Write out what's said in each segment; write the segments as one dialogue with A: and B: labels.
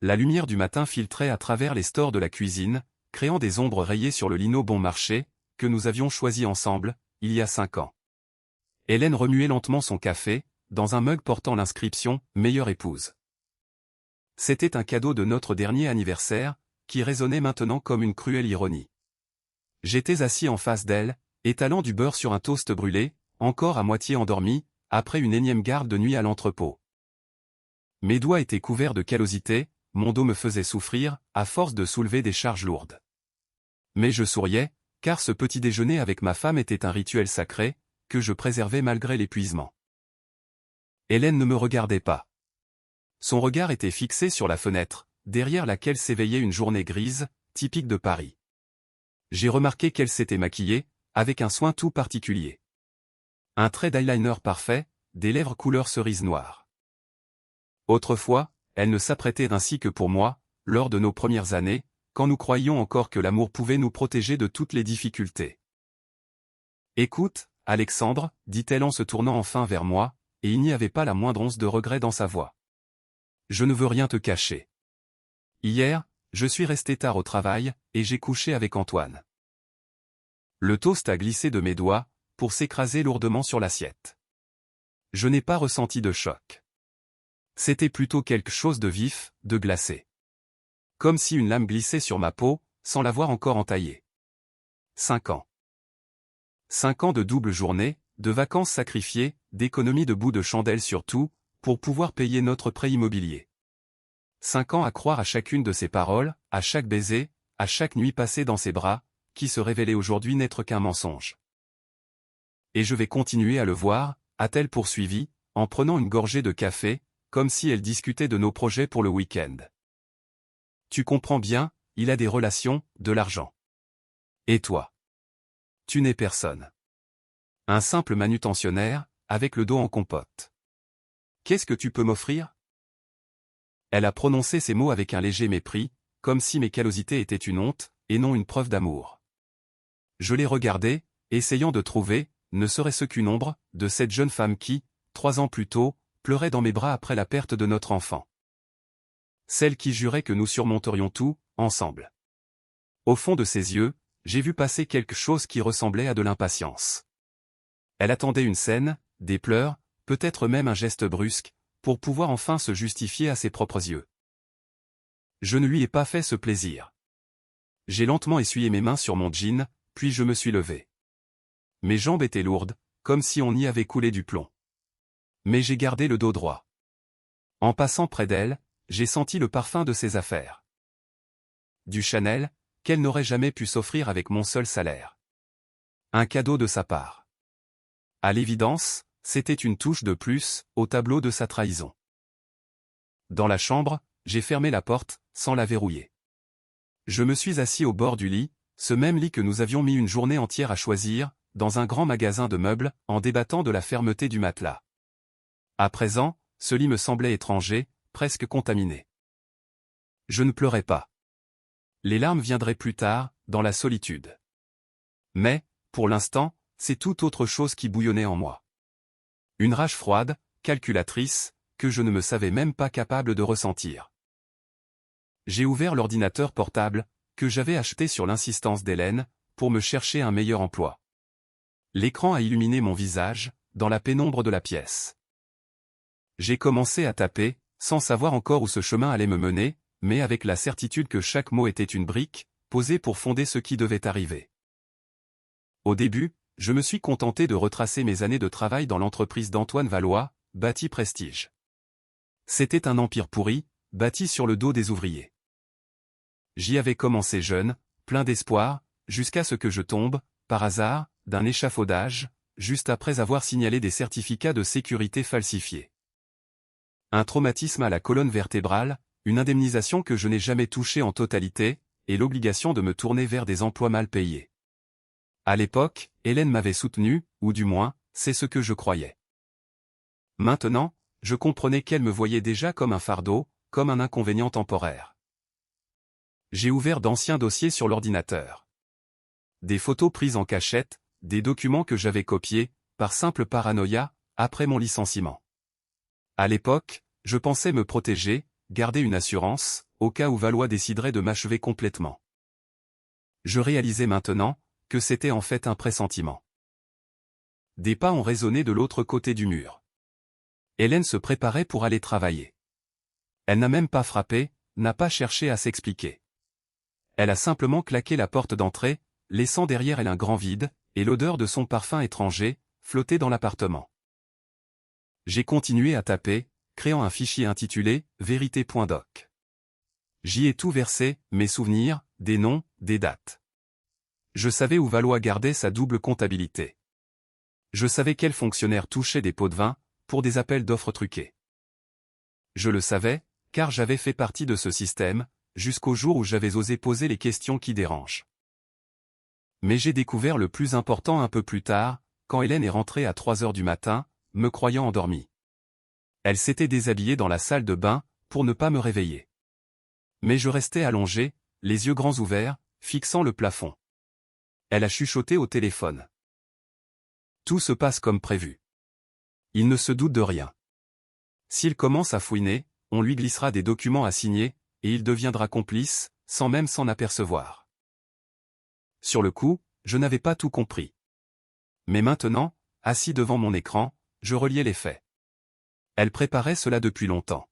A: La lumière du matin filtrait à travers les stores de la cuisine, créant des ombres rayées sur le lino bon marché, que nous avions choisi ensemble, il y a 5 ans. Hélène remuait lentement son café, dans un mug portant l'inscription « Meilleure épouse ». C'était un cadeau de notre dernier anniversaire, qui résonnait maintenant comme une cruelle ironie. J'étais assis en face d'elle, étalant du beurre sur un toast brûlé, encore à moitié endormi, après une énième garde de nuit à l'entrepôt. Mes doigts étaient couverts de callosité, mon dos me faisait souffrir, à force de soulever des charges lourdes. Mais je souriais, car ce petit déjeuner avec ma femme était un rituel sacré, que je préservais malgré l'épuisement. Hélène ne me regardait pas. Son regard était fixé sur la fenêtre, derrière laquelle s'éveillait une journée grise, typique de Paris. J'ai remarqué qu'elle s'était maquillée, avec un soin tout particulier. Un trait d'eyeliner parfait, des lèvres couleur cerise noire. Autrefois, elle ne s'apprêtait ainsi que pour moi, lors de nos premières années, quand nous croyions encore que l'amour pouvait nous protéger de toutes les difficultés. « Écoute, Alexandre, dit-elle en se tournant enfin vers moi, et il n'y avait pas la moindre once de regret dans sa voix. Je ne veux rien te cacher. Hier, je suis resté tard au travail, et j'ai couché avec Antoine. Le toast a glissé de mes doigts, pour s'écraser lourdement sur l'assiette. Je n'ai pas ressenti de choc. C'était plutôt quelque chose de vif, de glacé. Comme si une lame glissait sur ma peau, sans l'avoir encore entaillée. 5 ans. 5 ans de double journée, de vacances sacrifiées, d'économie de bout de chandelle surtout, pour pouvoir payer notre prêt immobilier. 5 ans à croire à chacune de ses paroles, à chaque baiser, à chaque nuit passée dans ses bras, qui se révélait aujourd'hui n'être qu'un mensonge. Et je vais continuer à le voir, a-t-elle poursuivi, en prenant une gorgée de café, comme si elle discutait de nos projets pour le week-end. Tu comprends bien, il a des relations, de l'argent. Et toi? Tu n'es personne. Un simple manutentionnaire, avec le dos en compote. Qu'est-ce que tu peux m'offrir? Elle a prononcé ces mots avec un léger mépris, comme si mes callosités étaient une honte, et non une preuve d'amour. Je l'ai regardée, essayant de trouver, ne serait-ce qu'une ombre, de cette jeune femme qui, 3 ans plus tôt, pleurait dans mes bras après la perte de notre enfant. Celle qui jurait que nous surmonterions tout, ensemble. Au fond de ses yeux, j'ai vu passer quelque chose qui ressemblait à de l'impatience. Elle attendait une scène, des pleurs, peut-être même un geste brusque, pour pouvoir enfin se justifier à ses propres yeux. Je ne lui ai pas fait ce plaisir. J'ai lentement essuyé mes mains sur mon jean, puis je me suis levé. Mes jambes étaient lourdes, comme si on y avait coulé du plomb. Mais j'ai gardé le dos droit. En passant près d'elle, j'ai senti le parfum de ses affaires. Du Chanel, qu'elle n'aurait jamais pu s'offrir avec mon seul salaire. Un cadeau de sa part. À l'évidence, c'était une touche de plus, au tableau de sa trahison. Dans la chambre, j'ai fermé la porte, sans la verrouiller. Je me suis assis au bord du lit, ce même lit que nous avions mis une journée entière à choisir, dans un grand magasin de meubles, en débattant de la fermeté du matelas. À présent, ce lit me semblait étranger, presque contaminé. Je ne pleurais pas. Les larmes viendraient plus tard, dans la solitude. Mais, pour l'instant, c'est tout autre chose qui bouillonnait en moi. Une rage froide, calculatrice, que je ne me savais même pas capable de ressentir. J'ai ouvert l'ordinateur portable, que j'avais acheté sur l'insistance d'Hélène, pour me chercher un meilleur emploi. L'écran a illuminé mon visage, dans la pénombre de la pièce. J'ai commencé à taper, sans savoir encore où ce chemin allait me mener, mais avec la certitude que chaque mot était une brique, posée pour fonder ce qui devait arriver. Au début, je me suis contenté de retracer mes années de travail dans l'entreprise d'Antoine Valois, bâti Prestige. C'était un empire pourri, bâti sur le dos des ouvriers. J'y avais commencé jeune, plein d'espoir, jusqu'à ce que je tombe, par hasard, d'un échafaudage, juste après avoir signalé des certificats de sécurité falsifiés. Un traumatisme à la colonne vertébrale, une indemnisation que je n'ai jamais touchée en totalité, et l'obligation de me tourner vers des emplois mal payés. À l'époque, Hélène m'avait soutenu, ou du moins, c'est ce que je croyais. Maintenant, je comprenais qu'elle me voyait déjà comme un fardeau, comme un inconvénient temporaire. J'ai ouvert d'anciens dossiers sur l'ordinateur. Des photos prises en cachette, des documents que j'avais copiés, par simple paranoïa, après mon licenciement. À l'époque, je pensais me protéger, garder une assurance, au cas où Valois déciderait de m'achever complètement. Je réalisais maintenant que c'était en fait un pressentiment. Des pas ont résonné de l'autre côté du mur. Hélène se préparait pour aller travailler. Elle n'a même pas frappé, n'a pas cherché à s'expliquer. Elle a simplement claqué la porte d'entrée, laissant derrière elle un grand vide, et l'odeur de son parfum étranger, flottait dans l'appartement. J'ai continué à taper, créant un fichier intitulé « Vérité.doc ». J'y ai tout versé, mes souvenirs, des noms, des dates. Je savais où Valois gardait sa double comptabilité. Je savais quel fonctionnaire touchait des pots de vin, pour des appels d'offres truqués. Je le savais, car j'avais fait partie de ce système, jusqu'au jour où j'avais osé poser les questions qui dérangent. Mais j'ai découvert le plus important un peu plus tard, quand Hélène est rentrée à 3 heures du matin, me croyant endormie. Elle s'était déshabillée dans la salle de bain, pour ne pas me réveiller. Mais je restais allongé, les yeux grands ouverts, fixant le plafond. Elle a chuchoté au téléphone. Tout se passe comme prévu. Il ne se doute de rien. S'il commence à fouiner, on lui glissera des documents à signer, et il deviendra complice, sans même s'en apercevoir. Sur le coup, je n'avais pas tout compris. Mais maintenant, assis devant mon écran, je reliais les faits. Elle préparait cela depuis longtemps.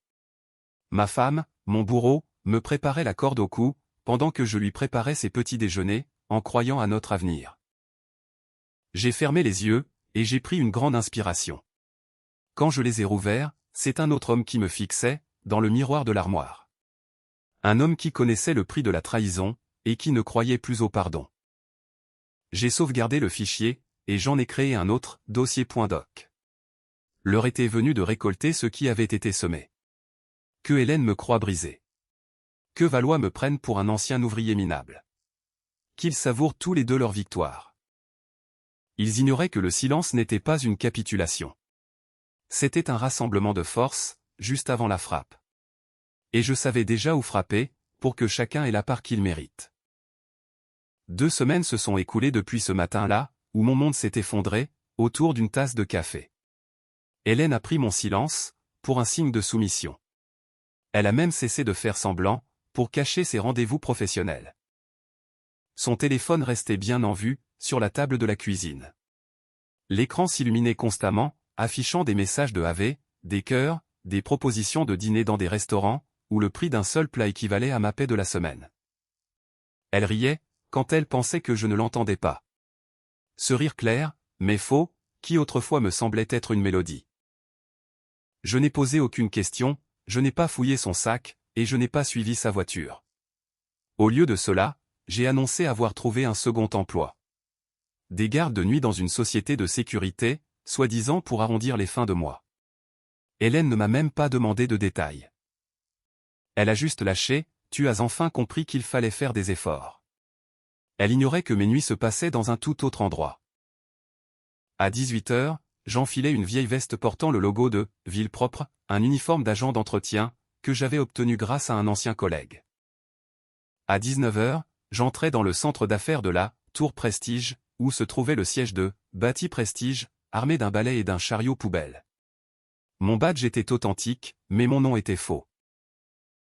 A: Ma femme, mon bourreau, me préparait la corde au cou, pendant que je lui préparais ses petits déjeuners, en croyant à notre avenir. J'ai fermé les yeux, et j'ai pris une grande inspiration. Quand je les ai rouverts, c'est un autre homme qui me fixait, dans le miroir de l'armoire. Un homme qui connaissait le prix de la trahison, et qui ne croyait plus au pardon. J'ai sauvegardé le fichier, et j'en ai créé un autre, dossier.doc. L'heure était venue de récolter ce qui avait été semé. Que Hélène me croie brisé. Que Valois me prenne pour un ancien ouvrier minable. Qu'ils savourent tous les deux leur victoire. Ils ignoraient que le silence n'était pas une capitulation. C'était un rassemblement de forces, juste avant la frappe. Et je savais déjà où frapper, pour que chacun ait la part qu'il mérite. 2 semaines se sont écoulées depuis ce matin-là, où mon monde s'est effondré, autour d'une tasse de café. Hélène a pris mon silence, pour un signe de soumission. Elle a même cessé de faire semblant, pour cacher ses rendez-vous professionnels. Son téléphone restait bien en vue, sur la table de la cuisine. L'écran s'illuminait constamment, affichant des messages de AV, des cœurs, des propositions de dîner dans des restaurants, où le prix d'un seul plat équivalait à ma paie de la semaine. Elle riait, quand elle pensait que je ne l'entendais pas. Ce rire clair, mais faux, qui autrefois me semblait être une mélodie. Je n'ai posé aucune question, je n'ai pas fouillé son sac, et je n'ai pas suivi sa voiture. Au lieu de cela, j'ai annoncé avoir trouvé un second emploi. Des gardes de nuit dans une société de sécurité, soi-disant pour arrondir les fins de mois. Hélène ne m'a même pas demandé de détails. Elle a juste lâché, tu as enfin compris qu'il fallait faire des efforts. Elle ignorait que mes nuits se passaient dans un tout autre endroit. À 18 heures, j'enfilais une vieille veste portant le logo de « Ville propre », un uniforme d'agent d'entretien, que j'avais obtenu grâce à un ancien collègue. À 19 heures, j'entrais dans le centre d'affaires de la « Tour Prestige », où se trouvait le siège de « Bâti Prestige », armé d'un balai et d'un chariot poubelle. Mon badge était authentique, mais mon nom était faux.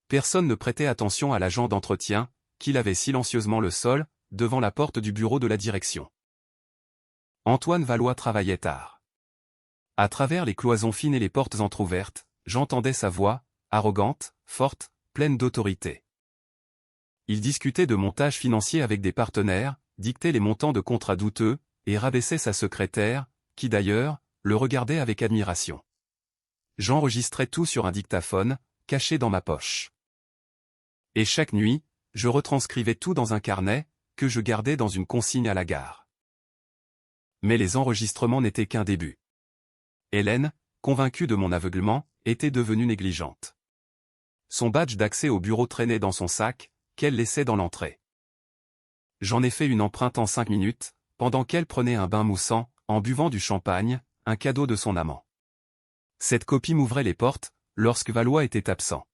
A: Personne ne prêtait attention à l'agent d'entretien, qui lavait silencieusement le sol, devant la porte du bureau de la direction. Antoine Valois travaillait tard. À travers les cloisons fines et les portes entr'ouvertes, j'entendais sa voix, arrogante, forte, pleine d'autorité. Il discutait de montage financier avec des partenaires, dictait les montants de contrats douteux, et rabaissait sa secrétaire, qui d'ailleurs, le regardait avec admiration. J'enregistrais tout sur un dictaphone, caché dans ma poche. Et chaque nuit, je retranscrivais tout dans un carnet, que je gardais dans une consigne à la gare. Mais les enregistrements n'étaient qu'un début. Hélène, convaincue de mon aveuglement, était devenue négligente. Son badge d'accès au bureau traînait dans son sac, qu'elle laissait dans l'entrée. J'en ai fait une empreinte en 5 minutes, pendant qu'elle prenait un bain moussant, en buvant du champagne, un cadeau de son amant. Cette copie m'ouvrait les portes, lorsque Valois était absent.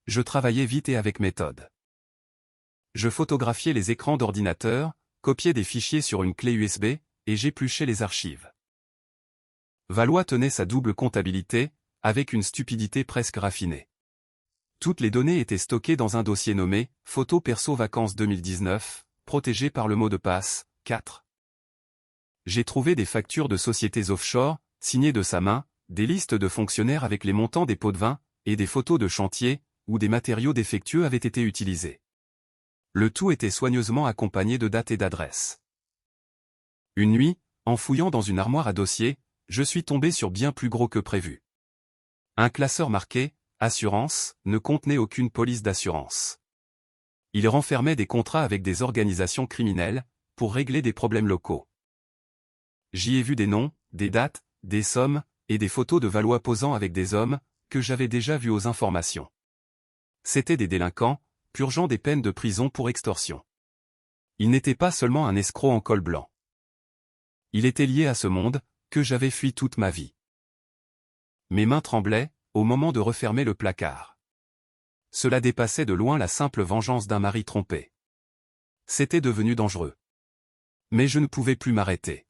A: Je travaillais vite et avec méthode. Je photographiais les écrans d'ordinateur, copiais des fichiers sur une clé USB, et j'épluchais les archives. Valois tenait sa double comptabilité, avec une stupidité presque raffinée. Toutes les données étaient stockées dans un dossier nommé « Photos perso vacances 2019 », protégé par le mot de passe, 4. J'ai trouvé des factures de sociétés offshore, signées de sa main, des listes de fonctionnaires avec les montants des pots de vin, et des photos de chantier, où des matériaux défectueux avaient été utilisés. Le tout était soigneusement accompagné de dates et d'adresses. Une nuit, en fouillant dans une armoire à dossiers, je suis tombé sur bien plus gros que prévu. Un classeur marqué « Assurance » ne contenait aucune police d'assurance. Il renfermait des contrats avec des organisations criminelles, pour régler des problèmes locaux. J'y ai vu des noms, des dates, des sommes, et des photos de Valois posant avec des hommes, que j'avais déjà vus aux informations. C'étaient des délinquants, purgeant des peines de prison pour extorsion. Il n'était pas seulement un escroc en col blanc. Il était lié à ce monde, que j'avais fui toute ma vie. Mes mains tremblaient, au moment de refermer le placard. Cela dépassait de loin la simple vengeance d'un mari trompé. C'était devenu dangereux. Mais je ne pouvais plus m'arrêter.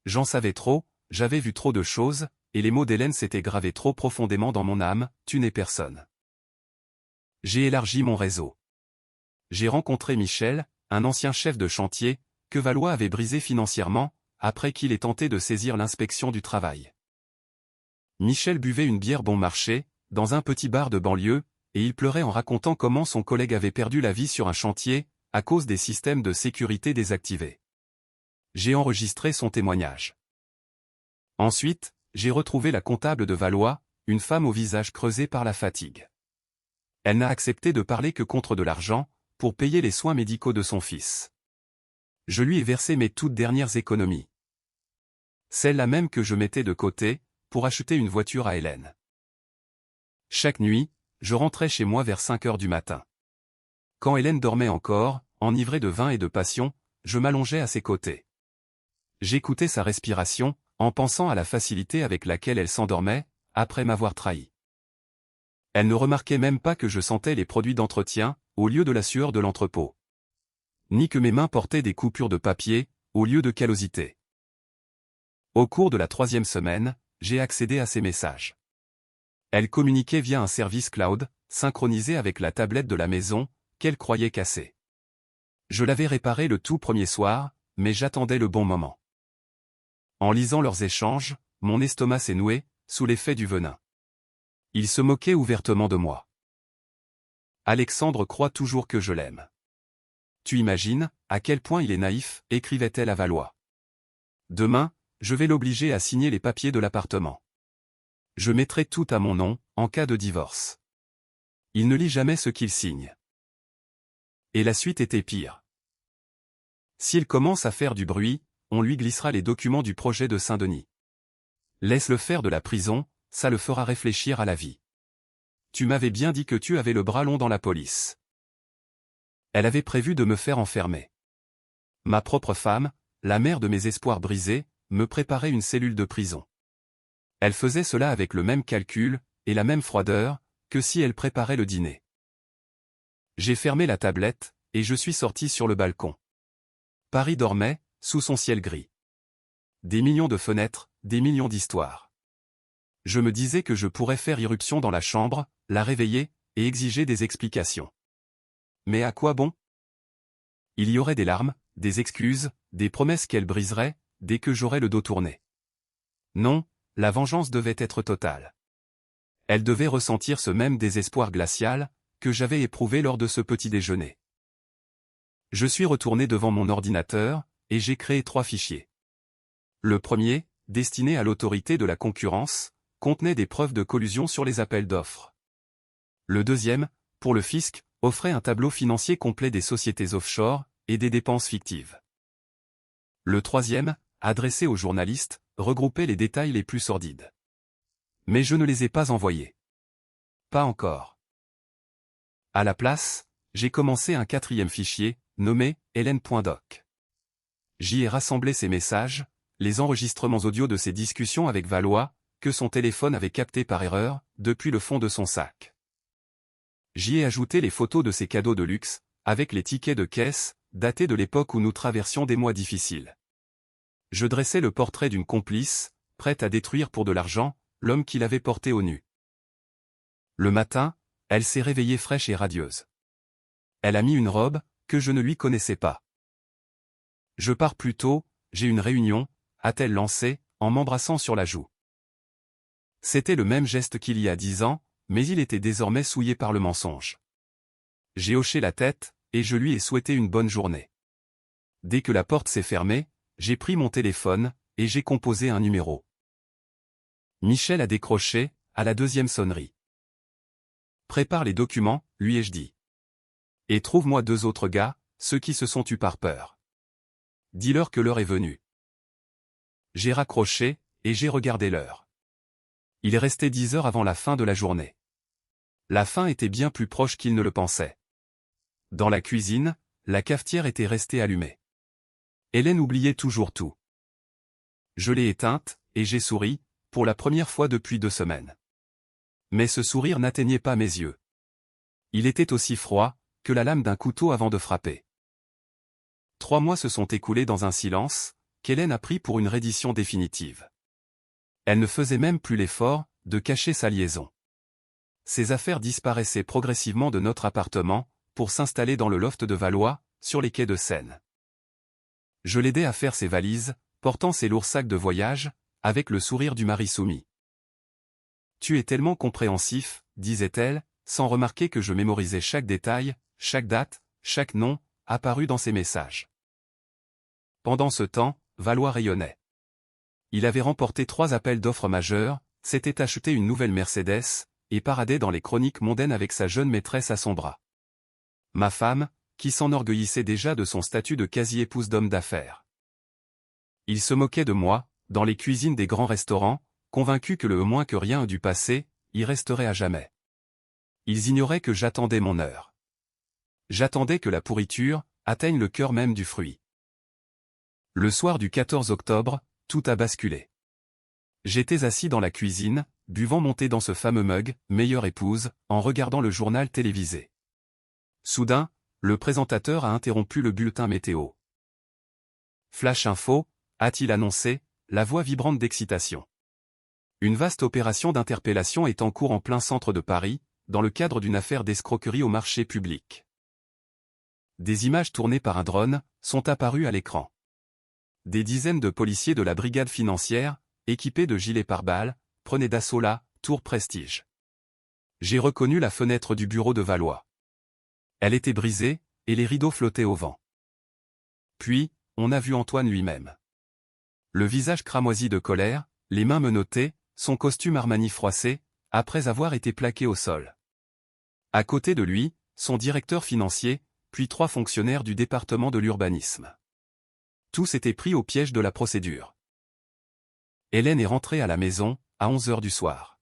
A: J'en savais trop, j'avais vu trop de choses, et les mots d'Hélène s'étaient gravés trop profondément dans mon âme, tu n'es personne. J'ai élargi mon réseau. J'ai rencontré Michel, un ancien chef de chantier, que Valois avait brisé financièrement, après qu'il ait tenté de saisir l'inspection du travail. Michel buvait une bière bon marché, dans un petit bar de banlieue, et il pleurait en racontant comment son collègue avait perdu la vie sur un chantier, à cause des systèmes de sécurité désactivés. J'ai enregistré son témoignage. Ensuite, j'ai retrouvé la comptable de Valois, une femme au visage creusé par la fatigue. Elle n'a accepté de parler que contre de l'argent, pour payer les soins médicaux de son fils. Je lui ai versé mes toutes dernières économies. Celles-là même que je mettais de côté, pour acheter une voiture à Hélène. Chaque nuit, je rentrais chez moi vers 5 heures du matin. Quand Hélène dormait encore, enivrée de vin et de passion, je m'allongeais à ses côtés. J'écoutais sa respiration, en pensant à la facilité avec laquelle elle s'endormait, après m'avoir trahi. Elle ne remarquait même pas que je sentais les produits d'entretien, au lieu de la sueur de l'entrepôt. Ni que mes mains portaient des coupures de papier, au lieu de callosité. Au cours de la 3e semaine, j'ai accédé à ses messages. Elle communiquait via un service cloud, synchronisé avec la tablette de la maison, qu'elle croyait cassée. Je l'avais réparée le tout premier soir, mais j'attendais le bon moment. En lisant leurs échanges, mon estomac s'est noué, sous l'effet du venin. Il se moquait ouvertement de moi. Alexandre croit toujours que je l'aime. Tu imagines, à quel point il est naïf, écrivait-elle à Valois. Demain, je vais l'obliger à signer les papiers de l'appartement. Je mettrai tout à mon nom, en cas de divorce. Il ne lit jamais ce qu'il signe. Et la suite était pire. S'il commence à faire du bruit, on lui glissera les documents du projet de Saint-Denis. Laisse-le faire de la prison, ça le fera réfléchir à la vie. Tu m'avais bien dit que tu avais le bras long dans la police. Elle avait prévu de me faire enfermer. Ma propre femme, la mère de mes espoirs brisés, me préparait une cellule de prison. Elle faisait cela avec le même calcul, et la même froideur, que si elle préparait le dîner. J'ai fermé la tablette, et je suis sorti sur le balcon. Paris dormait, sous son ciel gris. Des millions de fenêtres, des millions d'histoires. Je me disais que je pourrais faire irruption dans la chambre, la réveiller, et exiger des explications. Mais à quoi bon? Il y aurait des larmes, des excuses, des promesses qu'elle briserait, dès que j'aurais le dos tourné. Non, la vengeance devait être totale. Elle devait ressentir ce même désespoir glacial, que j'avais éprouvé lors de ce petit déjeuner. Je suis retourné devant mon ordinateur, et j'ai créé 3 fichiers. Le premier, destiné à l'autorité de la concurrence, contenait des preuves de collusion sur les appels d'offres. Le deuxième, pour le fisc, offrait un tableau financier complet des sociétés offshore, et des dépenses fictives. Le troisième, adressé aux journalistes, regroupait les détails les plus sordides. Mais je ne les ai pas envoyés. Pas encore. À la place, j'ai commencé un 4e fichier, nommé Hélène.doc. J'y ai rassemblé ses messages, les enregistrements audio de ses discussions avec Valois, que son téléphone avait capté par erreur, depuis le fond de son sac. J'y ai ajouté les photos de ses cadeaux de luxe, avec les tickets de caisse, datés de l'époque où nous traversions des mois difficiles. Je dressais le portrait d'une complice, prête à détruire pour de l'argent, l'homme qui l'avait portée au nu. Le matin, Elle s'est réveillée fraîche et radieuse. Elle a mis une robe, que je ne lui connaissais pas. Je pars plus tôt, j'ai une réunion, a-t-elle lancé, en m'embrassant sur la joue. C'était le même geste qu'il y a 10 ans, mais il était désormais souillé par le mensonge. J'ai hoché la tête, et je lui ai souhaité une bonne journée. Dès que la porte s'est fermée, j'ai pris mon téléphone, et j'ai composé un numéro. Michel a décroché, à la deuxième sonnerie. Prépare les documents, lui ai-je dit. Et trouve-moi 2 autres gars, ceux qui se sont tus par peur. Dis-leur que l'heure est venue. J'ai raccroché, et j'ai regardé l'heure. Il restait 10 heures avant la fin de la journée. La fin était bien plus proche qu'il ne le pensait. Dans la cuisine, la cafetière était restée allumée. Hélène oubliait toujours tout. Je l'ai éteinte, et j'ai souri, pour la première fois depuis 2 semaines. Mais ce sourire n'atteignait pas mes yeux. Il était aussi froid, que la lame d'un couteau avant de frapper. 3 mois se sont écoulés dans un silence, qu'Hélène a pris pour une reddition définitive. Elle ne faisait même plus l'effort, de cacher sa liaison. Ses affaires disparaissaient progressivement de notre appartement, pour s'installer dans le loft de Valois, sur les quais de Seine. Je l'aidais à faire ses valises, portant ses lourds sacs de voyage, avec le sourire du mari soumis. Tu es tellement compréhensif, disait-elle, sans remarquer que je mémorisais chaque détail, chaque date, chaque nom, apparu dans ses messages. Pendant ce temps, Valois rayonnait. Il avait remporté 3 appels d'offres majeurs, s'était acheté une nouvelle Mercedes, et paradait dans les chroniques mondaines avec sa jeune maîtresse à son bras. Ma femme, qui s'enorgueillissait déjà de son statut de quasi-épouse d'homme d'affaires. Il se moquait de moi, dans les cuisines des grands restaurants, convaincu que le moins que rien du passé, y resterait à jamais. Ils ignoraient que j'attendais mon heure. J'attendais que la pourriture atteigne le cœur même du fruit. Le soir du 14 octobre, tout a basculé. J'étais assis dans la cuisine, buvant mon thé dans ce fameux mug, meilleure épouse, en regardant le journal télévisé. Soudain, le présentateur a interrompu le bulletin météo. Flash info, a-t-il annoncé, la voix vibrante d'excitation. Une vaste opération d'interpellation est en cours en plein centre de Paris, dans le cadre d'une affaire d'escroquerie au marché public. Des images tournées par un drone sont apparues à l'écran. Des dizaines de policiers de la brigade financière, équipés de gilets pare-balles, prenaient d'assaut la tour Prestige. J'ai reconnu la fenêtre du bureau de Valois. Elle était brisée, et les rideaux flottaient au vent. Puis, on a vu Antoine lui-même. Le visage cramoisi de colère, les mains menottées, son costume Armani froissé, après avoir été plaqué au sol. À côté de lui, son directeur financier, puis 3 fonctionnaires du département de l'urbanisme. Tous étaient pris au piège de la procédure. Hélène est rentrée à la maison, à 11 heures du soir.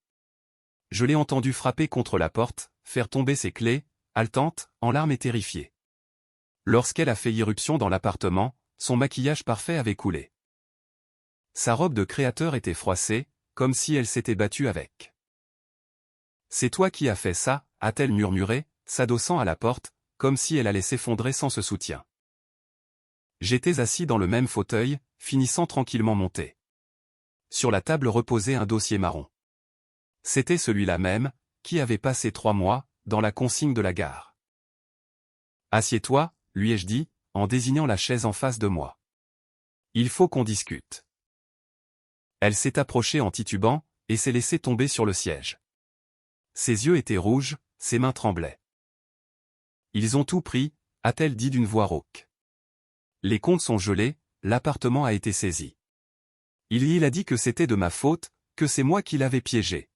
A: Je l'ai entendue frapper contre la porte, faire tomber ses clés, haletante, en larmes et terrifiée. Lorsqu'elle a fait irruption dans l'appartement, son maquillage parfait avait coulé. Sa robe de créateur était froissée, comme si elle s'était battue avec. « C'est toi qui as fait ça » a-t-elle murmuré, s'adossant à la porte, comme si elle allait s'effondrer sans ce soutien. J'étais assis dans le même fauteuil, finissant tranquillement mon thé. Sur la table reposait un dossier marron. C'était celui-là même, qui avait passé 3 mois, dans la consigne de la gare. « Assieds-toi » lui ai-je dit, en désignant la chaise en face de moi. « Il faut qu'on discute. » Elle s'est approchée en titubant, et s'est laissée tomber sur le siège. Ses yeux étaient rouges, ses mains tremblaient. « Ils ont tout pris » a-t-elle dit d'une voix rauque. « Les comptes sont gelés, l'appartement a été saisi. Il a dit que c'était de ma faute, que c'est moi qui l'avais piégé. »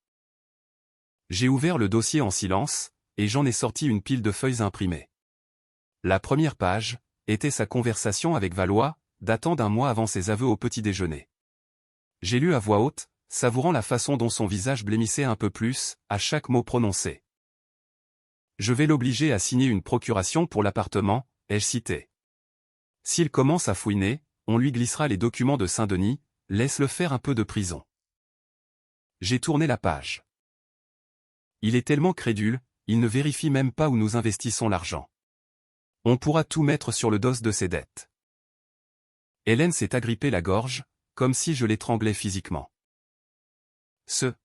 A: J'ai ouvert le dossier en silence, et j'en ai sorti une pile de feuilles imprimées. La première page était sa conversation avec Valois, datant d'1 mois avant ses aveux au petit déjeuner. J'ai lu à voix haute, savourant la façon dont son visage blêmissait un peu plus, à chaque mot prononcé. « Je vais l'obliger à signer une procuration pour l'appartement », ai-je cité. « S'il commence à fouiner, on lui glissera les documents de Saint-Denis, laisse-le faire un peu de prison. » J'ai tourné la page. Il est tellement crédule, il ne vérifie même pas où nous investissons l'argent. On pourra tout mettre sur le dos de ses dettes. Hélène s'est agrippée la gorge, comme si je l'étranglais physiquement. Ce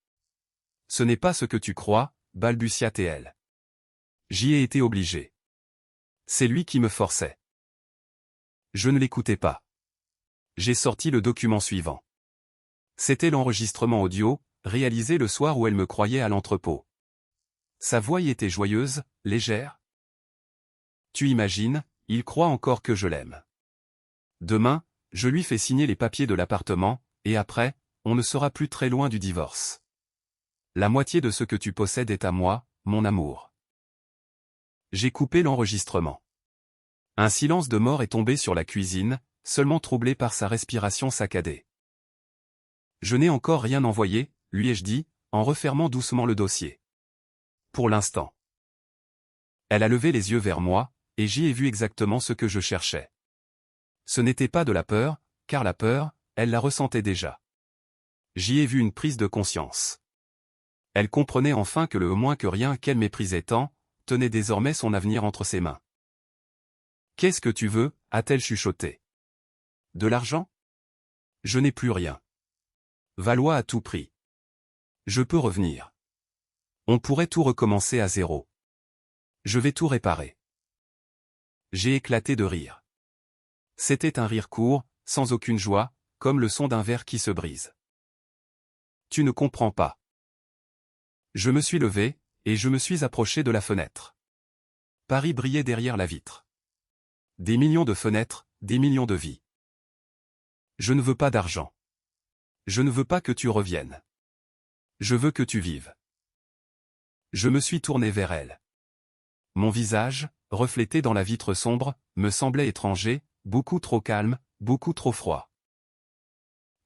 A: n'est pas ce que tu crois, balbutia-t-elle. J'y ai été obligé. C'est lui qui me forçait. Je ne l'écoutais pas. J'ai sorti le document suivant. C'était l'enregistrement audio, réalisé le soir où elle me croyait à l'entrepôt. Sa voix y était joyeuse, légère. Tu imagines, il croit encore que je l'aime. Demain, je lui fais signer les papiers de l'appartement, et après, on ne sera plus très loin du divorce. La moitié de ce que tu possèdes est à moi, mon amour. J'ai coupé l'enregistrement. Un silence de mort est tombé sur la cuisine, seulement troublé par sa respiration saccadée. Je n'ai encore rien envoyé, lui ai-je dit, en refermant doucement le dossier. Pour l'instant. Elle a levé les yeux vers moi, et j'y ai vu exactement ce que je cherchais. Ce n'était pas de la peur, car la peur, elle la ressentait déjà. J'y ai vu une prise de conscience. Elle comprenait enfin que le moins que rien qu'elle méprisait tant, tenait désormais son avenir entre ses mains. « Qu'est-ce que tu veux » a-t-elle chuchoté. « De l'argent ? Je n'ai plus rien. Valois à tout prix. Je peux revenir. On pourrait tout recommencer à zéro. Je vais tout réparer. » J'ai éclaté de rire. C'était un rire court, sans aucune joie, comme le son d'un verre qui se brise. « Tu ne comprends pas. » Je me suis levé, et je me suis approché de la fenêtre. Paris brillait derrière la vitre. Des millions de fenêtres, des millions de vies. Je ne veux pas d'argent. Je ne veux pas que tu reviennes. Je veux que tu vives. Je me suis tourné vers elle. Mon visage, reflété dans la vitre sombre, me semblait étranger, beaucoup trop calme, beaucoup trop froid.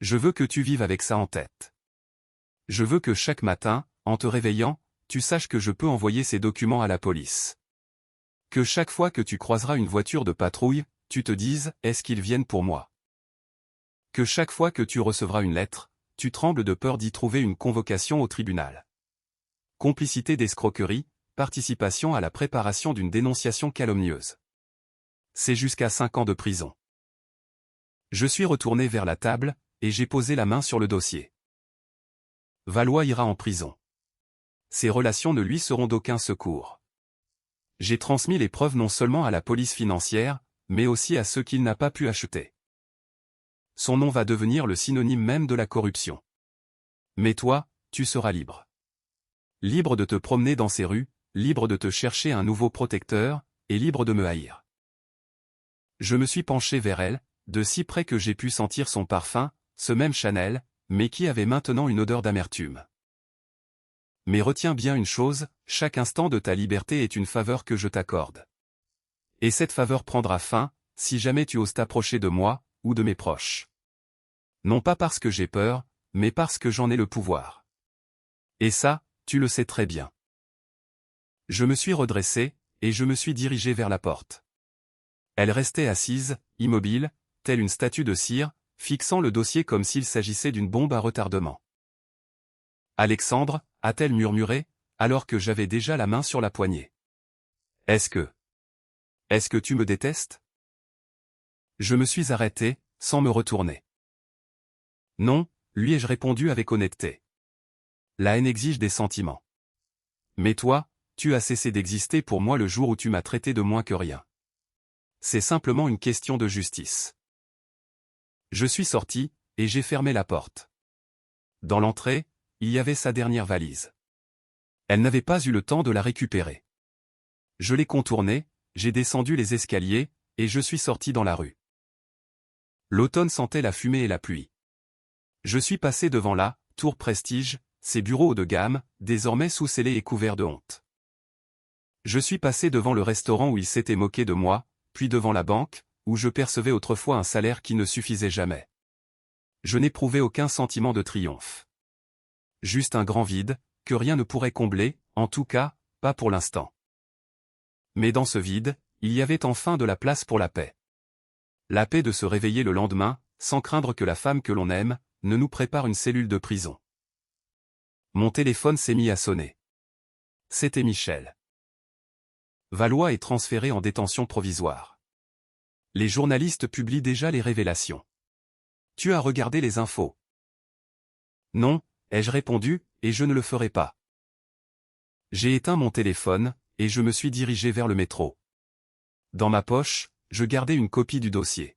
A: Je veux que tu vives avec ça en tête. Je veux que chaque matin, en te réveillant, tu saches que je peux envoyer ces documents à la police. Que chaque fois que tu croiseras une voiture de patrouille, tu te dises « Est-ce qu'ils viennent pour moi ?» Que chaque fois que tu recevras une lettre, tu trembles de peur d'y trouver une convocation au tribunal. Complicité d'escroquerie, participation à la préparation d'une dénonciation calomnieuse. C'est jusqu'à 5 ans de prison. Je suis retourné vers la table, et j'ai posé la main sur le dossier. Valois ira en prison. Ses relations ne lui seront d'aucun secours. J'ai transmis les preuves non seulement à la police financière, mais aussi à ceux qu'il n'a pas pu acheter. Son nom va devenir le synonyme même de la corruption. Mais toi, tu seras libre. Libre de te promener dans ces rues, libre de te chercher un nouveau protecteur, et libre de me haïr. Je me suis penché vers elle, de si près que j'ai pu sentir son parfum, ce même Chanel, mais qui avait maintenant une odeur d'amertume. Mais retiens bien une chose, chaque instant de ta liberté est une faveur que je t'accorde. Et cette faveur prendra fin, si jamais tu oses t'approcher de moi, ou de mes proches. Non pas parce que j'ai peur, mais parce que j'en ai le pouvoir. Et ça, tu le sais très bien. Je me suis redressé, et je me suis dirigé vers la porte. Elle restait assise, immobile, telle une statue de cire, fixant le dossier comme s'il s'agissait d'une bombe à retardement. « Alexandre » a-t-elle murmuré, alors que j'avais déjà la main sur la poignée. « Est-ce que tu me détestes ?» Je me suis arrêté, sans me retourner. « Non » lui ai-je répondu avec honnêteté. La haine exige des sentiments. Mais toi, tu as cessé d'exister pour moi le jour où tu m'as traité de moins que rien. C'est simplement une question de justice. Je suis sorti, et j'ai fermé la porte. Dans l'entrée, il y avait sa dernière valise. Elle n'avait pas eu le temps de la récupérer. Je l'ai contournée, j'ai descendu les escaliers, et je suis sorti dans la rue. L'automne sentait la fumée et la pluie. Je suis passé devant la Tour Prestige, ses bureaux haut de gamme, désormais sous-scellés et couverts de honte. Je suis passé devant le restaurant où il s'était moqué de moi, puis devant la banque, où je percevais autrefois un salaire qui ne suffisait jamais. Je n'éprouvais aucun sentiment de triomphe. Juste un grand vide, que rien ne pourrait combler, en tout cas, pas pour l'instant. Mais dans ce vide, il y avait enfin de la place pour la paix. La paix de se réveiller le lendemain, sans craindre que la femme que l'on aime, ne nous prépare une cellule de prison. Mon téléphone s'est mis à sonner. C'était Michel. Valois est transféré en détention provisoire. Les journalistes publient déjà les révélations. Tu as regardé les infos? Non, ai-je répondu, et je ne le ferai pas. J'ai éteint mon téléphone, et je me suis dirigé vers le métro. Dans ma poche, je gardais une copie du dossier.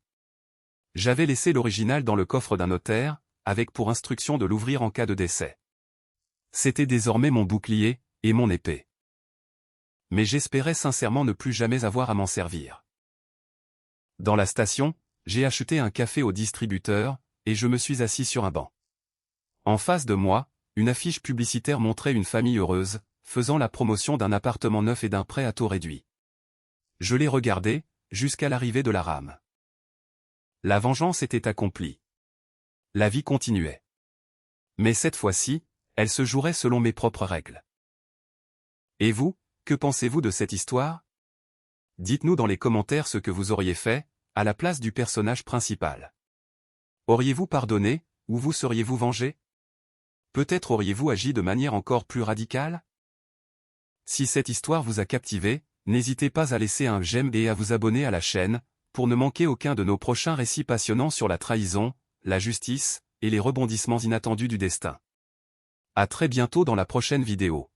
A: J'avais laissé l'original dans le coffre d'un notaire, avec pour instruction de l'ouvrir en cas de décès. C'était désormais mon bouclier, et mon épée. Mais j'espérais sincèrement ne plus jamais avoir à m'en servir. Dans la station, j'ai acheté un café au distributeur, et je me suis assis sur un banc. En face de moi, une affiche publicitaire montrait une famille heureuse, faisant la promotion d'un appartement neuf et d'un prêt à taux réduit. Je l'ai regardé, jusqu'à l'arrivée de la rame. La vengeance était accomplie. La vie continuait. Mais cette fois-ci, elle se jouerait selon mes propres règles. Et vous, que pensez-vous de cette histoire? Dites-nous dans les commentaires ce que vous auriez fait, à la place du personnage principal. Auriez-vous pardonné, ou vous seriez-vous vengé? Peut-être auriez-vous agi de manière encore plus radicale? Si cette histoire vous a captivé, n'hésitez pas à laisser un j'aime et à vous abonner à la chaîne, pour ne manquer aucun de nos prochains récits passionnants sur la trahison, la justice, et les rebondissements inattendus du destin. À très bientôt dans la prochaine vidéo.